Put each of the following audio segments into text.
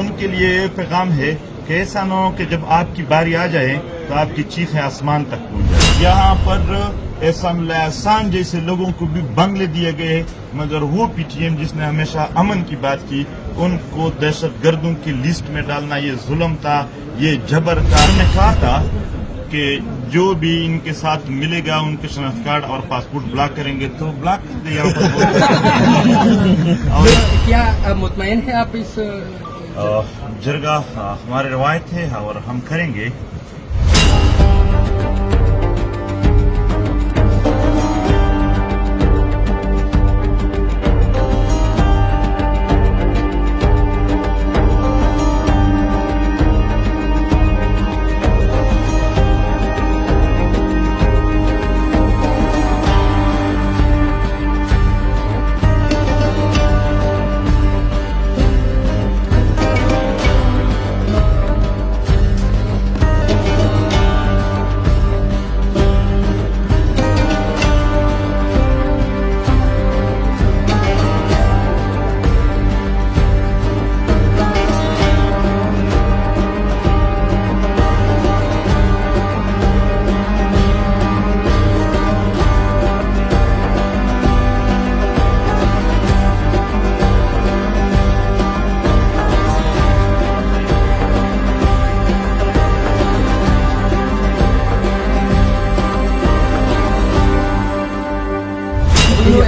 ان کے لیے یہ پیغام ہے کہ ایسا نہ ہو کہ جب آپ کی باری آ جائے تو آپ کی چیخیں آسمان تک پہنچ جائے. یہاں پر احسان اللہ احسان جیسے لوگوں کو بھی بنگلے دیے گئے، مگر وہ پی ٹی ایم جس نے ہمیشہ امن کی بات کی ان کو دہشت گردوں کی لسٹ میں ڈالنا یہ ظلم تھا، یہ جبر تھا. ہم نے کہا تھا کہ جو بھی ان کے ساتھ ملے گا ان کے شناخت کارڈ اور پاسپورٹ بلاک کریں گے تو بلاک کر دے. اور کیا مطمئن ہے آپ اس جرگہ ہماری روایت ہے اور ہم کریں گے.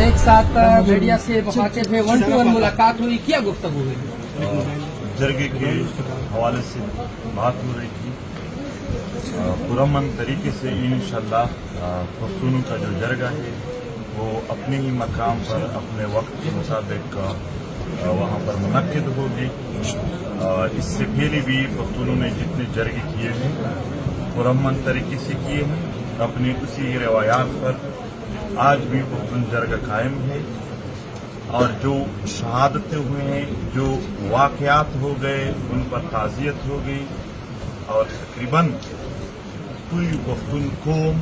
ایک ساتھ میڈیا سے مخاطب میں 1-to-1 ملاقات ہوئی، کیا گفتگو ہوئی؟ جرگے کے حوالے سے بات ہو رہی تھی. پرامن طریقے سے انشاءاللہ پختونوں کا جو جرگہ ہے وہ اپنے ہی مقام پر اپنے وقت کے مطابق وہاں پر منعقد ہوگی. اس سے پہلے بھی پختونوں نے جتنے جرگے کیے ہیں پرامن طریقے سے کیے ہیں اپنی اسی روایات پر. آج بھی پختون جرگہ قائم ہے اور جو شہادتیں ہوئے ہیں، جو واقعات ہو گئے ان پر تعزیت ہو گئی اور تقریباً پوری پختون قوم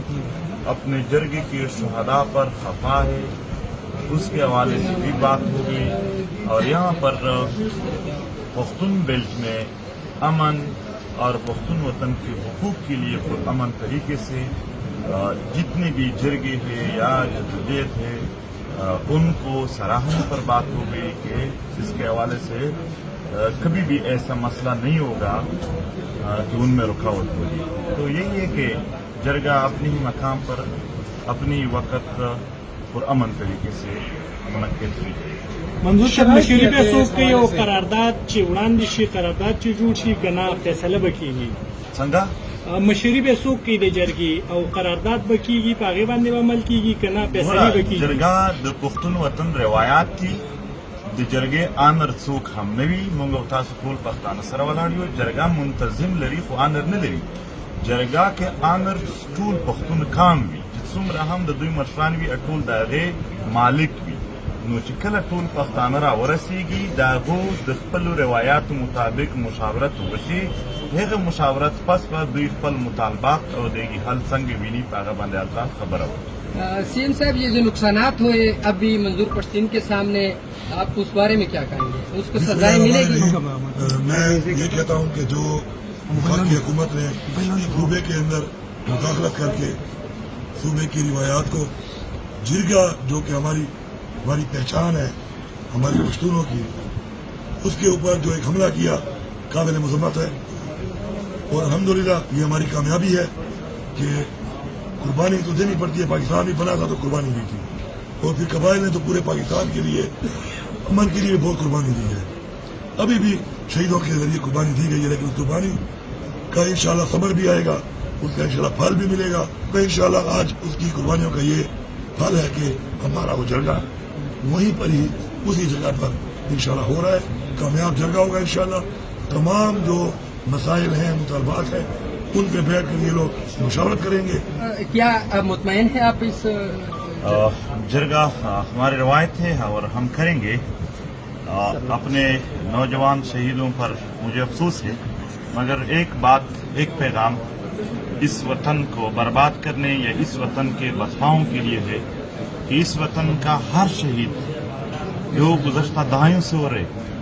اپنے جرگے کے شہداء پر خفا ہے. اس کے حوالے سے بھی بات ہو گئی اور یہاں پر پختون بیلٹ میں امن اور پختون وطن کے حقوق کے لیے پرامن طریقے سے جتنے بھی جرگے ہیں یا جدوجہد ہے ان کو سراہنے پر بات ہو گئی کہ اس کے حوالے سے کبھی بھی ایسا مسئلہ نہیں ہوگا کہ ان میں رکاوٹ ہوگی. تو یہی ہے کہ جرگہ اپنے ہی مقام پر اپنی وقت پرامن طریقے سے منعقد ہوئی. منظور صاحب مشورې به څوک کوي او قرارداد چې وړاندې شي قرارداد چې جوړ شي ګنا فیصله به کیږي څنګه مشورې به څوک کوي د جرګې او قرارداد به کیږي په هغې باندې به عمل کیږي که نه فیصلې به کیږي. جرګه د پښتون وطن روایات دي. د جرګې آنر څوک هم نه وي. موږ او تاسو ټول پښتانه سره ولاړ یو. جرګه منتظم لري خو آنر نه لري. جرګه کې آنر ټول پښتون کام وي چې څومره هم د دوی مشران وي ټول د هغې مالک وي. نو چې کله ټول پښتانه را ورسیږي د هغو د خپلو روایاتو مطابق مشاورت وشي، هغه مشاورت پس به دوی خپل مطالبات او د هغې حل څنګه ویني په هغه باندې البته خبره وکړي. سی ایم صاحب، یہ جو نقصانات ہوئے اب بھی منظور پشتین کے سامنے، آپ اس بارے میں کیا کہیں گے؟ اس کو سزائیں ملے گی؟ میں یہ کہتا ہوں کہ جو وفاقی حکومت نے صوبے کے اندر مداخلت کر کے صوبے کی روایات کو، جرگہ جو کہ ہماری پہچان ہے ہماری پشتونوں کی، اس کے اوپر جو ایک حملہ کیا قابل مذمت ہے. اور الحمدللہ یہ ہماری کامیابی ہے کہ قربانی تو دینی پڑتی ہے. پاکستان بھی بنا تھا تو قربانی دی تھی اور پھر قبائل نے تو پورے پاکستان کے لیے امن کے لیے بہت قربانی دی ہے. ابھی بھی شہیدوں کے ذریعے قربانی دی گئی ہے لیکن اس قربانی کا انشاءاللہ ثمر بھی آئے گا، اس کا انشاءاللہ پھل بھی ملے گا. تو انشاءاللہ آج اس کی قربانیوں کا یہ پھل ہے کہ ہمارا وہ جرگہ وہیں پر ہی اسی جگہ پر انشاءاللہ ہو رہا ہے. کامیاب جرگہ ہوگا انشاءاللہ. تمام جو مسائل ہیں مطالبات ہیں ان پہ بیٹھ کر یہ لوگ مشاورت کریں گے. کیا مطمئن ہے آپ اس جرگہ ہماری روایت ہے اور ہم کریں گے. اپنے نوجوان شہیدوں پر مجھے افسوس ہے مگر ایک پیغام اس وطن کو برباد کرنے یا اس وطن کے بسپاؤں کے لیے ہے کہ اس وطن کا ہر شہید جو گزشتہ دہائیوں سے ہو رہے